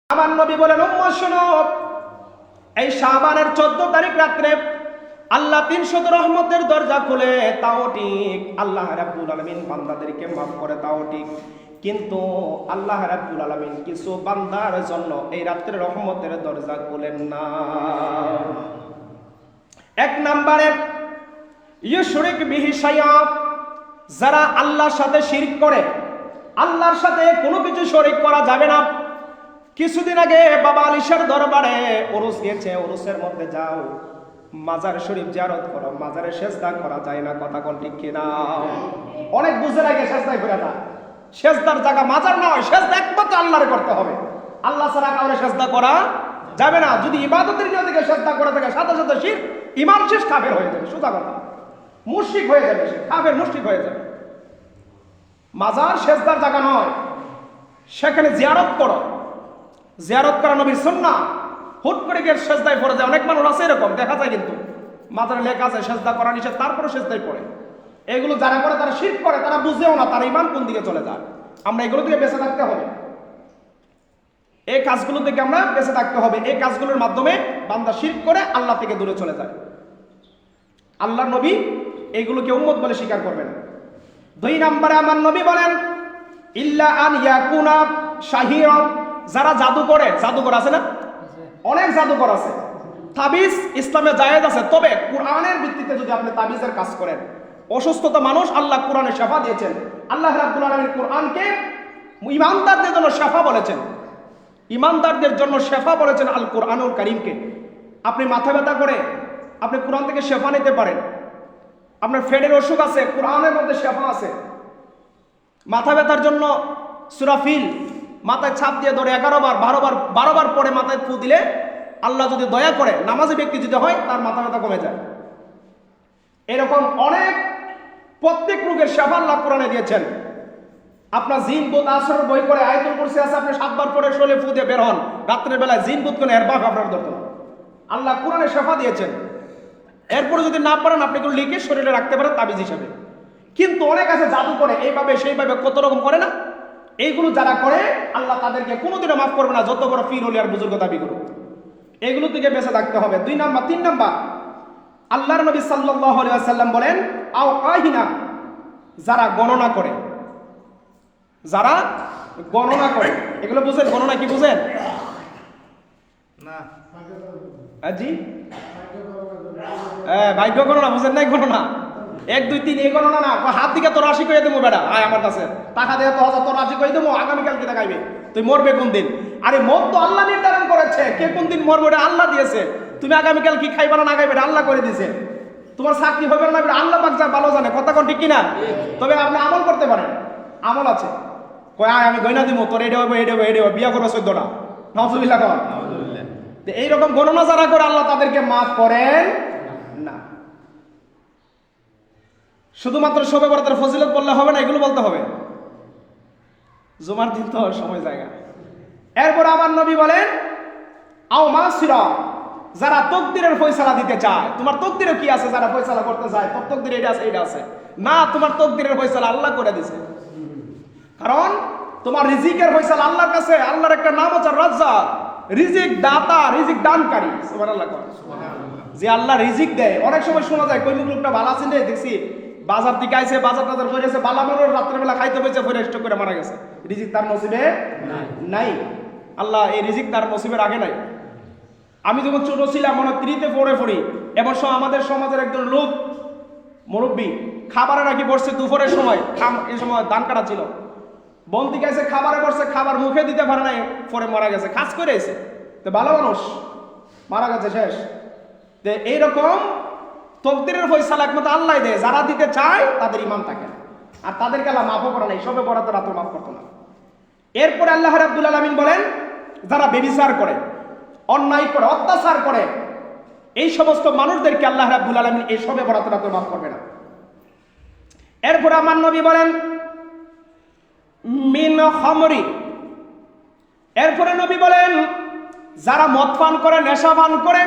আমার নবী বলেন, উম্মত শোনো, এই শাবানের 14 তারিখ রাত্রে আল্লাহ 300 রহমতের দরজা খুলে, তাও ঠিক আল্লাহ রাব্বুল আলামিন বান্দাদেরকে মাফ করে, তাও ঠিক। কিন্তু আল্লাহ রাব্বুল আলামিন কিছু বান্দার জন্য এই রাত্রে রহমতের দরজা খুলেন না। এক নম্বরে ইউশরিক বিহি শাইআ, যারা আল্লাহর সাথে শিরক করে, আল্লাহর সাথে কোনো কিছু শরীক করা যাবে না। কিছুদিন আগে বাবা আলিশার দরবারে ওরস গিয়েছে, ওরসের মধ্যে যাও, মাজার শরীফ জিয়ারত করো, মাজারে সেজদা করা যায় না, কথা কোন ঠিক কিনা? অনেক বুঝে লাগে সেজদায় করে না, সেজদার জায়গা মাজার নয়, সেজদা একমাত্র আল্লাহর করতে হবে, আল্লাহ ছাড়া কাউরে সেজদা করা যাবে না। যদি ইবাদতের নিয়তে থেকে সেজদা করে থাকে, সাথে সাথে শিরক, ঈমান শেষ, কাফের হয়ে যাবে, সোজা কথা, মুশরিক হয়ে যাবে, সে কাফের মুশরিক হয়ে যাবে। মাজার সেজদার জায়গা নয়, সেখানে জিয়ারত করো, জিয়ারত করা নবীর সুন্নাহ। হুট করে গিয়ে সেজদায় পড়ে যায়, অনেক মানুষ আছে এরকম, দেখা যায় কিন্তু মাজারে লেখা আছে সেজদা করা নিষেধ, তারপরে সেজদায় পড়ে। এগুলো যারা করে তারা শিরক করে, তারা বুঝেও না তার ঈমান কোন দিকে চলে যায়। আমরা এগুলো থেকে বেঁচে থাকতে হবে, এই কাজগুলো থেকে আমরা বেঁচে থাকতে হবে। এই কাজগুলোর মাধ্যমে বান্দা শিরক করে আল্লাহ থেকে দূরে চলে যায়। আল্লাহর নবী এইগুলোকে উম্মত বলে স্বীকার করবে না। 2 নম্বরে আমার নবী বলেন, ইল্লা আন ইয়াকুনা শাহিরা, যারা জাদু করে, জাদুকর আছে না, অনেক জাদুকর আছে, তাবিজ ইসলামে জায়েজ আছে, তবে কোরআনের ভিত্তিতে যদি আপনি তাবিজের কাজ করেন, অসুস্থতা মানুষ আল্লাহ কোরআনে শিফা দিয়েছেন, আল্লাহ রাব্বুল আলামিন কোরআনকে ঈমানদারদের জন্য শিফা বলেছেন, ঈমানদারদের জন্য শিফা বলেছেন আল কোরআনুল কারীমকে। আপনি মাথা ব্যথা করে আপনি কোরআন থেকে শিফা নিতে পারেন, আপনার ফেডের অসুখ আছে, কোরআনের মধ্যে শিফা আছে। মাথা ব্যথার জন্য সূরা ফিল মাথায় ছাপ দিয়ে ধরে 11 বার 12 বার পরে মাথায় ফু দিলে আল্লাহ যদি দয়া করে, নামাজি ব্যক্তি যদি হয়, তার মাথা ব্যথা কমে যায়। এরকম অনেক প্রত্যেক রোগের শিফা আল্লাহ কোরআনে দিয়েছেন। আপনার জিন ভূত আসর বই করে আয়াতুল কুরসি আছে, আপনি 7 বার পরে শরীরে ফু দিয়ে বের হন, রাত্রের বেলায় জিন ভূত কোন এরবাক আপনার দরকার, আল্লাহ কোরআনে শিফা দিয়েছেন। এরপরে যদি না পারেন, আপনি এগুলো লিখে শরীরে রাখতে পারেন তাবিজ হিসেবে। কিন্তু অনেক আছে জাদু করে, এইভাবে সেইভাবে কত রকম করে না, এইগুলো যারা করে আল্লাহ তাদেরকে কোনোদিনও মাফ করবে না, যত বড় পীর ওলি আর বুজুর্গ দাবি করুক। এগুলো থেকে বেঁচে থাকতে হবে। 2 নাম্বার। 3 নাম্বার, আল্লাহর নবী সাল্লাল্লাহু আলাইহি ওয়াসাল্লাম বলেন, আও কাহিনা, যারা গণনা করে, যারা গণনা করে, এগুলো বুঝেন? গণনা কি বুঝেন না? জি, ভাগ্য গণনা বুঝেন নাই? গণনা 1 2 3 এই গণনা না, হাত দিকে তো রাশি করে দেবো, বেটা আয় আমার কাছে টাকা দিয়ে তো 1000 তো রাশি করে দেবো, আগামীকাল কি দেখাইবে, তুই মরবে কোন দিন? আরে মত তো আল্লাহ নির্ধারণ করেছে, কে কোন দিন মরবে এটা আল্লাহ দিয়েছে। তুমি আগামীকাল কি খাইবা না খাইবে আল্লাহ করে দিয়েছে। তোমার চাকরি হবে না আল্লাহ পাক যা ভালো জানে, কথা কোন ঠিক কিনা? তবে আপনি আমল করতে পারেন, আমল আছে, কয় আয় আমি গয়না দিব, তোর এটা হবে, এটা হবে, এটা হবে, বিয়া করবে 14টা, নাউজুবিল্লাহ কর। এইরকম গণনা যারা করে আল্লাহ তাদেরকে মাফ করেন না। শুধুমাত্র শবে বরাতের ফজিলত বললে হবে না, এগুলো বলতে হবে। জুমার দিন তো সময় জায়গা। এরপর আমার নবী বলেন, আও মাসিরা, যারা তাকদীরের ফয়সালা দিতে চায়। তোমার তাকদীরে কি আছে? যারা ফয়সালা করতে চায়, তোর তাকদীরে এটা আছে, এটা আছে না, তোমার তাকদীরের ফয়সালা আল্লাহ করে দিয়েছে। কারণ তোমার রিজিকের ফয়সালা আল্লাহর কাছে। আল্লাহর একটা নাম হচ্ছে রাজ্জাক, রিজিক দাতা, রিজিক দানকারী। সুবহানাল্লাহ, যে আল্লাহ রিজিক দেয়। অনেক সময় শোনা যায়, কই লোকটা ভালো আছেন রে, দেখছি বাজার থেকে আইছে, বাজার টাজার করে গেছে, বালা মানুষ রাত্রেবেলা খাইতে পেয়েছে, ফেরে স্টক করে মারা গেছে। রিজিক তার নসিবে নাই, আল্লাহ এই রিজিক তার নসিবের আগে নাই। আমি যখন ছোট ছিলাম, মনে 3তে পড়ি, এমন সময় আমাদের সমাজের একজন লোক মুরব্বী খাবারে নাকি বসছে দুপুরের সময়, এই সময় ধান কাটা ছিল, বন্দি গাইছে, খাবারে বসছে, খাবার মুখে দিতে পারে নাই, পরে মারা গেছে, কাজ করে এসে। তো ভালো মানুষ মারা গেছে, শেষ। তো এইরকম তাকদীরের ফয়সালা একমাত্র আল্লাহ দেয়, যারা দিতে চায় তাদের ঈমান থাকে না, আর তাদেরকে আল্লাহ মাফও করে নাই, সবে বরাতে রাত মাফ করতো না। এরপরে আল্লাহ রাব্বুল আলামিন বলেন, যারা ব্যভিচার করে, অন্যায় করে, অত্যাচার করে, এই সমস্ত মানুষদেরকে আল্লাহ রাব্বুল আলামিন এই সবে বরাতে রাত মাফ করবে না। এরপরে আমার নবী বলেন, মিন খামরি, এরপরে নবী বলেন, যারা মদ পান করে, নেশা পান করে,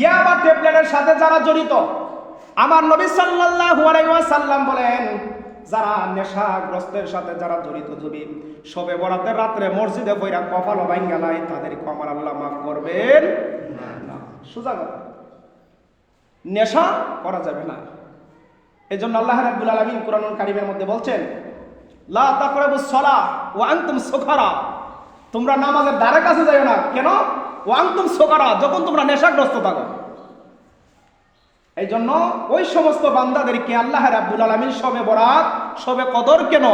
ইয়াবা ট্যাবলেটের সাথে যারা জড়িত, আমার নবী সাল্লাল্লাহু আলাইহি ওয়াসাল্লাম বলেন, যারা নেশাগ্রস্তের সাথে যারা জড়িত জবি শবে বরাতের রাত্রে মসজিদে বইরা কপাল ভাঙ্গা নাই, তাদেরকে আমার আল্লাহ মাফ করবেন না। সোজা কথা, নেশা করা যাবে না। এই জন্য আল্লাহ রাব্বুল আলামিন কুরআনুল কারীমের মধ্যে বলছেন, লা তাকরাবুস সালাহ ওয়া আনতুম সুকারা, তোমরা নামাজের ধারে কাছে যাও না। কেন? ওয়া আনতুম সুকারা, যখন তোমরা নেশাগ্রস্ত থাকো। এই জন্য ওই সমস্ত বান্দাদেরকে আল্লাহ রাব্বুল আলামিন শবে বরাত, শবে কদর কেন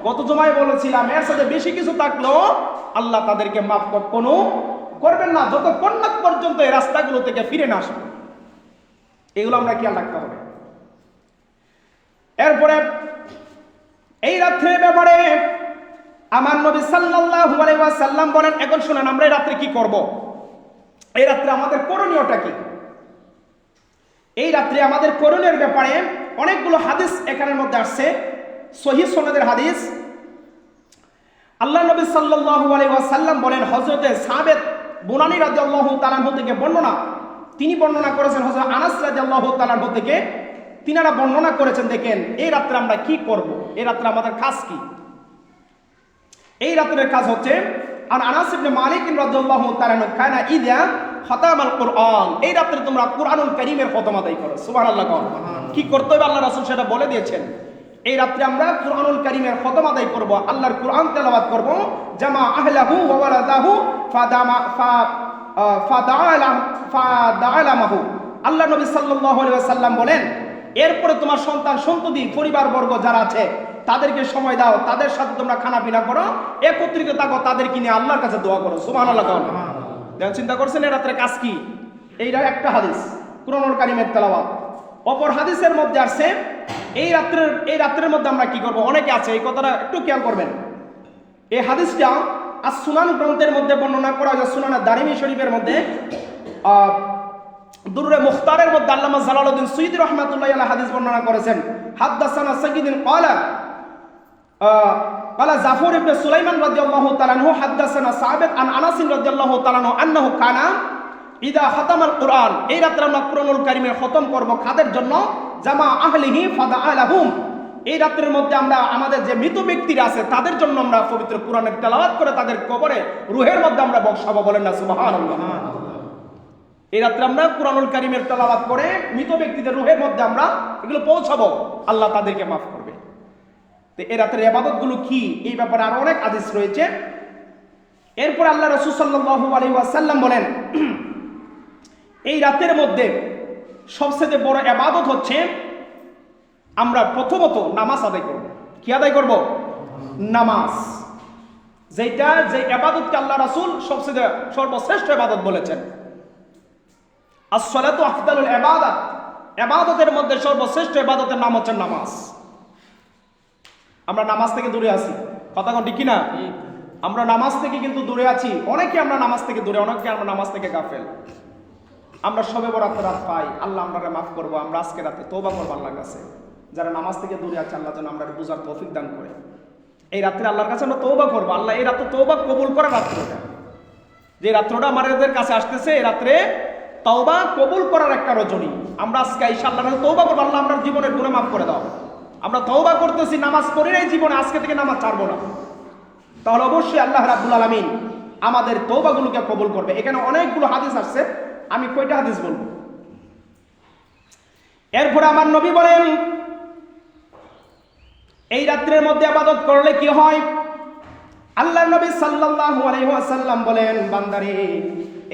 গত জুমায় বলেছিলাম, এর সাথে বেশি কিছু থাকলেও আল্লাহ তাদেরকে মাফ কখনো করবেন না, যতক্ষণ না পর্যন্ত এই রাস্তাগুলো থেকে ফিরে না আসবে। এগুলো আমরা খেয়াল রাখতে হবে। এরপরে এই রাত্রের ব্যাপারে আমার নবী সাল্লাল্লাহু আলাইহি ওয়াসাল্লাম বলেন, এখন শুনেন আমরা এই রাত্রে কি করব, এই রাত্রে আমাদের করণীয়টা কি। এই রাত্রে আমাদের করণীয়ের ব্যাপারে অনেকগুলো হাদিস এখানের মধ্যে আসছে, সহিহ সনদের হাদিস। আল্লাহ নবী সাল্লাল্লাহু আলাইহি ওয়াসাল্লাম বলেন, হযরতে সাবেত বুনানী রাদিয়াল্লাহু তাআলা থেকে বর্ণনা, তিনি বর্ণনা করেছেন হযরত আনাস রাদিয়াল্লাহু তাআলা থেকে, তিনারা বর্ণনা করেছেন। দেখেন এই রাত্রে আমরা কি করব, এই রাত্রে আমাদের কাজ কি। এই রাত্রের কাজ হচ্ছে, আর আনাস ইবনে মালিক রাদিয়াল্লাহু তাআলা কানা ইযা খতামাল কুরআন, এই রাত্রে তোমরা কুরআনুল কারীমের খতম আদায় করো। সুবহানাল্লাহ। কি করতে হবে আল্লাহ রাসূল সেটা বলে দিয়েছেন। এই রাত্রে আমরা কুরআনুল কারীমের খতম আদায় করব, আল্লাহর কুরআন তেলাওয়াত করব। জামা আহলাহু ওয়া ওয়ালাদাহু ফাদাআলামাহু, আল্লাহ নবী সাল্লাল্লাহু আলাইহি ওয়াসাল্লাম বলেন, এরপরে তোমার সন্তান সন্ততি পরিবারবর্গ যারা আছে তাদেরকে সময় দাও, তাদের সাথে তোমরা খানা পিনা করো, একত্রিত থাকো, তাদেরকে নিয়ে আল্লাহর কাছে দোয়া করো। সুবহানাল্লাহ। দেখেন, চিন্তা করছেন এই রাত্রে কাজ কি। এইটা একটা হাদিস কুরআনুল কারীমের তেলাওয়াত। অপর হাদিসের মধ্যে আসছে এই রাত্রের মধ্যে আমরা কি করব। অনেকে আছে, এই কথাটা একটু খেয়াল করবেন। এই হাদিসটা আস-সুনান গ্রন্থের মধ্যে বর্ণনা করা হয়েছে, সুনান দারিমি শরীফের মধ্যে দুররে মুখতারের মধ্যে আল্লামা জালালউদ্দিন সুয়ুতী রাহমাতুল্লাহি আলাইহি হাদিস বর্ণনা করেছেন। হাদাসানা সাইয়্যিদুন ক্বালা জাফর ইবনে সুলাইমান রাদিয়াল্লাহু তাআলা আনহু হাদাসানা সাবিত আন আনাস রাদিয়াল্লাহু তাআলা আনহু কানা ইদা খাতামাল কুরআন, এই রাত্রে আমরা কুরআনুল কারীমের খতম করব। কাদের জন্য? জামা আহলিহি ফাদাআলাহুম, এই রাত্রের মধ্যে আমরা আমাদের যে মৃত ব্যক্তিরা আছে তাদের জন্য আমরা পবিত্র কুরআনের তেলাওয়াত করে তাদের কবরে রূহের মধ্যে আমরা বসাবো। বলেন না সুবহানাল্লাহ। এই রাত্রে আমরা কুরআনুল কারীমের তেলাওয়াত করে মৃত ব্যক্তিদের রূহের মধ্যে আমরা এগুলো পৌঁছাবো, আল্লাহ তাদেরকে মাফ করবে। তো এই রাতের ইবাদতগুলো কি, এই ব্যাপারে আরো অনেক হাদিস রয়েছে। এরপর আল্লাহ রাসূল সাল্লাল্লাহু আলাইহি ওয়াসাল্লাম বলেন, এই রাতের মধ্যে সবচেয়ে বড় ইবাদত হচ্ছে আমরা প্রথমত নামাজ আদায় করব। কি আদায় করব? নামাজ। যে ইবাদতকে আল্লাহ রাসূল সবচেয়ে সর্বশ্রেষ্ঠ ইবাদত বলেছেন। as-salatu afdalul ইবাদাত, ইবাদতের মধ্যে সর্বশ্রেষ্ঠ ইবাদতের নাম হচ্ছে নামাজ। আমরা নামাজ থেকে দূরে আছি, কথা কোন ঠিক কিনা? আমরা নামাজ থেকে কিন্তু দূরে আছি। অনেকে আমরা নামাজ থেকে দূরে, অনেকে আমরা নামাজ থেকে গাফেল। আমরা শবে বরাত রাত পাই, আল্লাহ আমরা মাফ করবো। আমরা আজকে রাতে তওবা করবো আল্লাহর কাছে। যারা নামাজ থেকে দূরে আছে আল্লাহ যেন আমরা বুঝার তৌফিক দান করে। এই রাত্রে আল্লাহর কাছে আমরা তওবা করবো। আল্লাহ এই রাত্রে তওবা কবুল করা রাত্রটা, যে রাত্রটা আমাদের কাছে আসতেছে, এই রাত্রে তওবা কবুল করার একটা রজনী। আমরা আজকে ইনশাআল্লাহ তওবা করবো, আল্লাহ আমরা জীবনের গুনাহ মাফ করে দাও। আমরা তওবা করতেছি, নামাজ পড়ি নাই জীবনে, আজকে থেকে নামাজ ছাড়বো না। তাহলে অবশ্যই আল্লাহ রাব্বুল আলামিন আমাদের তওবাগুলোকে কবুল করবে। এখানে অনেকগুলো হাদিস আসছে, আমি কয়টা হাদিস বলবো। এরপরে আমার নবী বলেন, এই রাত্রের মধ্যে ইবাদত করলে কি হয়। আল্লাহর নবী সাল্লাল্লাহু আলাইহি ওয়াসাল্লাম বলেন, বান্দারে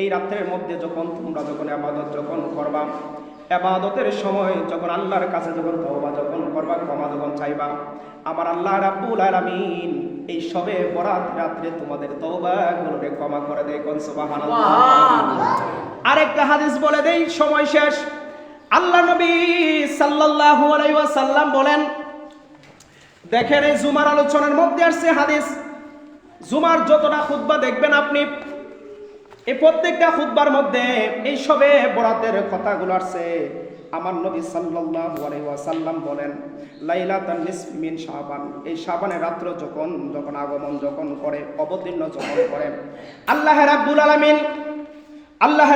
এই রাত্রের মধ্যে তোমরা যখন ইবাদত করবা, ইবাদতের সময় যখন আল্লাহর কাছে তওবা করবা, ক্ষমা চাইবা, আমার আল্লাহ রাব্বুল আলামিন এই শবে বরাত রাত্রে তোমাদের তওবাগুলোকে ক্ষমা করে দেয়। কোন সুবহানাল্লাহ। আরেকটা হাদিস বলে দেই, সময় শেষ। আল্লাহ নবী সাল্লাল্লাহু আলাইহি ওয়াসাল্লাম বলেন, দেখেন এই জুমার আলোচনার মধ্যে আসছে হাদিস, জুমার যতটা খুতবা দেখবেন আপনি, এই প্রত্যেকটা খুতবার মধ্যে এই সবে বরাতের কথাগুলো আসছে। আমার নবী সাল্লাল্লাহু আলাইহি ওয়াসাল্লাম বলেন, লাইলাতুন নিসফি মিন শাবান, এই শাবানের রাত্র যখন আগমন করে, অবতীর্ণ যখন করে, আল্লাহ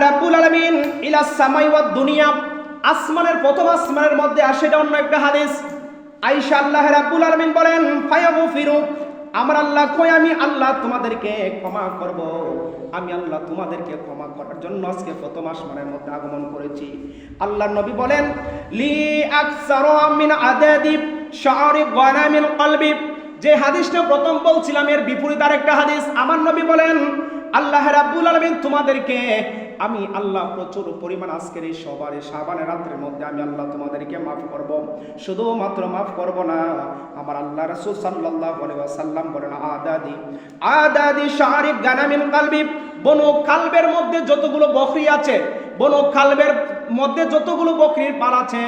রাব্বুল আলামিন ইলা সামাই ওয়াদ দুনিয়া, আসমানের প্রথম আসমানের মধ্যে আসে। এটা অন্য একটা হাদিস। আয়েশা আল্লাহ রাব্বুল আলামিন বলেন ফায়াগফিরু, আমার আল্লাহ কই আমি আল্লাহ তোমাদেরকে ক্ষমা করব, আমি আল্লাহ তোমাদেরকে ক্ষমা করার জন্য আজকে প্রথম আসমানের মধ্যে আগমন করেছি। আল্লাহর নবী বলেন লি আকসারু মিন আদাদি শাআরি গানামিল কলবি, যে হাদিসটা প্রথম বলছিলাম এর বিপরীত আরেকটা হাদিস। আমার নবী বলেন আল্লাহ রাব্বুল আলামিন তোমাদেরকে আমি আল্লাহ প্রচুর পরিমাণ আজকের এই সবার শাবানের রাতের মধ্যে আমি আল্লাহ তোমাদেরকে মাফ করব। শুধুমাত্র মাফ করব না, আমার আল্লাহ রাসূল সাল্লাল্লাহু আলাইহি ওয়াসাল্লাম বলেন আদাদি শাআরি গানামিল কলবি, বনু কালবের মধ্যে যতগুলো বকরি আছে, বনু কালবের মধ্যে যতগুলো বকরির পাল আছে,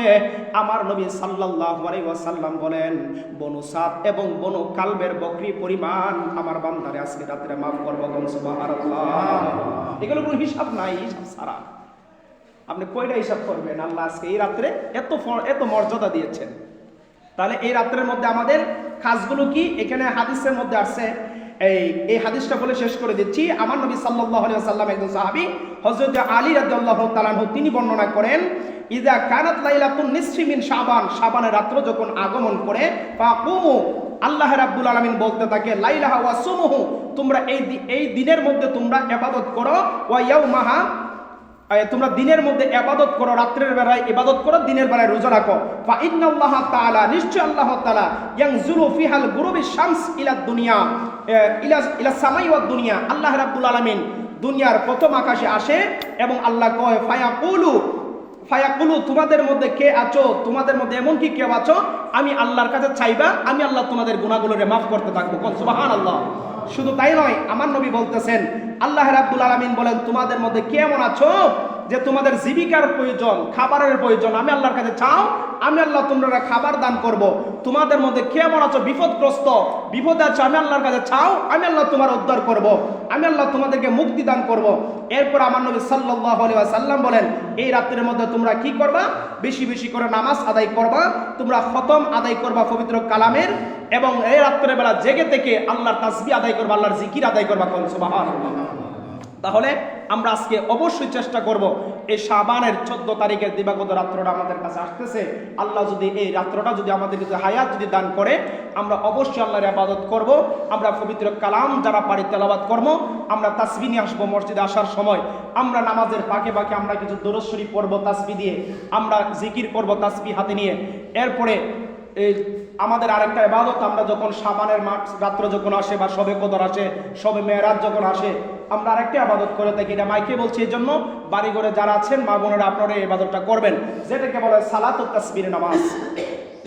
আমার নবী সাল্লাল্লাহু আলাইহি ওয়াসাল্লাম বলেন বনু সাদ এবং বনু কালবের বকরি পরিমাণ আমার বান্দারে আজকে রাতে মাফ করব। সুবহানাল্লাহ। এগুলো কোনো হিসাব নাই, হিসাব ছাড়া আপনি কয়টা হিসাব করবেন? আল্লাহ আজকে এই রাত্রে এত মর্যাদা দিয়েছেন, তাহলে এই রাত্রের মধ্যে আমাদের কাজগুলো কি? এখানে হাদিসের মধ্যে আসছে, এই হাদিসটা বলে শেষ করে দিচ্ছি। আমার নবী সাল্লাল্লাহু আলাইহি ওয়াসাল্লাম একজন সাহাবী হযরত আলী রাদিয়াল্লাহু তাআলা আনহু তিনি বর্ণনা করেন ইযা কানাত লাইলাতুন নিসফি মিন শাবান, শাবানের রাত্র যখন আগমন করে ফাকুমু, আল্লাহ রাব্বুল আলামিন বলতে থাকে লাইলাহা ওয়া সুমুহু, তোমরা এই দিনের মধ্যে তোমরা ইবাদত করো, ওয়া ইয়াউমাহা, তোমরা দিনের মধ্যে ইবাদত করো, রাত্রের বেলায় ইবাদত করো, দিনের বেলায় রোজা রাখো। ফা ইন্নাল্লাহ তাআলা, নিশ্চয় আল্লাহ তাআলা ইয়ানজুলু ফিহাল গুরুবিশ শামস ইলা দুনিয়া ইলা সামাই ওয়াদ দুনিয়া, আল্লাহ রাব্বুল আলামিন দুনিয়ার প্রথম আকাশে আসে এবং আল্লাহ কয় ফায়াকুলু, তোমাদের মধ্যে কে আছো, তোমাদের মধ্যে এমন কি কেউ আছো আমি আল্লাহর কাছে চাইবা, আমি আল্লাহ তোমাদের গুনাহগুলোরে মাফ করতে থাকবো। কোন সুবহানাল্লাহ। শুধু তাই নয়, আমার নবী বলতেছেন আল্লাহ রাব্বুল আলামিন বলেন তোমাদের মধ্যে কে এমন আছো যে তোমাদের জীবিকার প্রয়োজন, খাবারের প্রয়োজন, আমি আল্লাহর কাছে চাও, আমি আল্লাহ তোমরা খাবার দান করব। তোমাদের মধ্যে কে এমন আছো বিপদগ্রস্ত, বিপদে আছো, আমি আল্লাহর কাছে চাও, আমি আল্লাহ তোমার উদ্ধার করব, আমি আল্লাহ তোমাদেরকে মুক্তি দান করব। এরপর আমার নবী সাল্লাল্লাহু আলাইহি ওয়াসাল্লাম বলেন এই রাতের মধ্যে তোমরা কি করবা? বেশি বেশি করে নামাজ আদায় করবা, তোমরা খতম আদায় করবা পবিত্র কালামের, এবং এই রাত্রের বেলা জেগে থেকে আল্লাহর তাসবিহ আদায় করবা, আল্লাহর জিকির আদায় করবা। কোন সুবহানাল্লাহ। তাহলে আমরা আজকে অবশ্যই চেষ্টা করব এই শাবানের 14 তারিখের দিবাগত রাত্রটা আমাদের কাছে আসতেছে, আল্লাহ যদি এই রাত্রটা যদি আমাদের কিছু হায়াত যদি দান করে আমরা অবশ্যই আল্লাহর ইবাদত করব, আমরা পবিত্র কালাম যারা পারি তেলাওয়াত করব, আমরা তাসবিহ নিয়ে আসবো মসজিদে আসার সময়, আমরা নামাজের পাকে পাকে আমরা কিছু দরুদ শরীফ পড়ব তাসবিহ দিয়ে, আমরা জিকির করব তাসবিহ হাতে নিয়ে। এরপরে এই আমাদের আরেকটা ইবাদত, আমরা যখন শাবানের রাত্র যখন আসে বা শবে কদর আসে, শবে মেরাজ যখন আসে, আমরা আরেকটা ইবাদত করে থাকি। এটা মাইকে বলছি এই জন্য বাড়ি ঘরে যারা আছেন মা বোনেরা আপনারা এই ইবাদতটা করবেন, যেটাকে বলা হয় সালাতুত তাসবিহ নামাজ।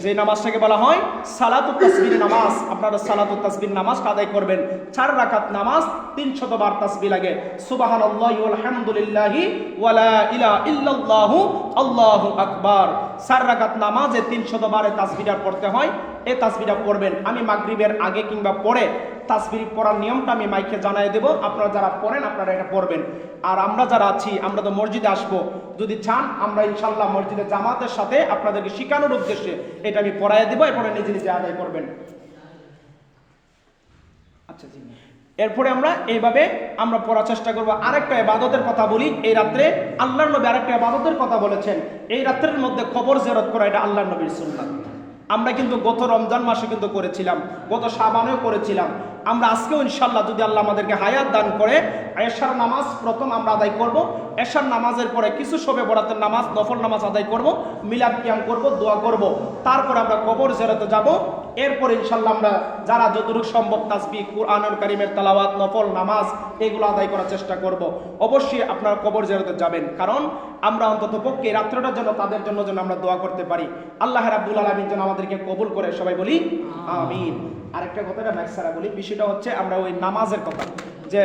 যে নামাজটাকে বলা হয় সালাতুত তাসবিহ নামাজ, আপনারা সালাতুত তাসবিহ নামাজটা আদায় করবেন। 4 রাকাত নামাজ, 300 বার তাসবিহ লাগে, সুবহানাল্লাহি ওয়াল হামদুলিল্লাহি ওয়া লা ইলাহা ইল্লাল্লাহু আল্লাহু আকবার। 4 রাকাত নামাজে 300 বারে তাসবিহটা পড়তে হয়, এই তাসবিহটা পড়বেন। আমি মাগরিবের আগে কিংবা পরে তাসবিহ পড়ার নিয়মটা আমি মাইকে জানাই দেব, আপনারা যারা পড়েন আপনারা এটা পড়বেন। আর আমরা যারা আছি আমরা তো মসজিদে আসবো, যদি চান আমরা ইনশাআল্লাহ মসজিদে জামাতের সাথে আপনাদেরকে শেখানোর উদ্দেশ্যে এটা আমি পড়াই দেব, এরপরে নিজে নিজে আদায় করবেন। আচ্ছা জি, এরপরে আমরা এইভাবে আমরা পড়ার চেষ্টা করব। আরেকটা ইবাদতের কথা বলি, এই রাত্রে আল্লাহর নবী আরেকটা ইবাদতের কথা বলেছেন, এই রাত্রের মধ্যে কবর জিয়ারত করা, এটা আল্লাহর নবীর সুন্নাত। আমরা কিন্তু গত রমজান মাসে কিন্তু করেছিলাম, গত শাবানেও করেছিলাম, আমরা আজকেও ইনশাআল্লাহ যদি আল্লাহ আমাদেরকে হায়াত দান করে এশার নামাজ প্রথম আমরা আদায় করব, এশার নামাজের পরে কিছু শবে বরাতের নামাজ নফল নামাজ আদায় করব, মিলাদ কিয়াম করব, দোয়া করব, তারপর আমরা কবর জিয়ারতে যাব। এরপর ইনশাআল্লাহ আমরা যারা যতটুকু সম্ভব তাসবিহ, কুরআনুল কারীমের তেলাওয়াত, নফল নামাজ এগুলো আদায় করার চেষ্টা করব। অবশ্যই আপনারা কবর জিয়ারতে যাবেন, কারণ আমরা অন্ততপক্ষে রাত্রটার জন্য তাদের জন্য যেন আমরা দোয়া করতে পারি, আল্লাহ রাব্বুল আলামিন যেন আমাদেরকে কবুল করে। সবাই বলি আমিন। আরেকটা কথাটা ম্যাক্সারা বলি, বিষয়টা হচ্ছে আমরা ওই নামাজের কথা, যে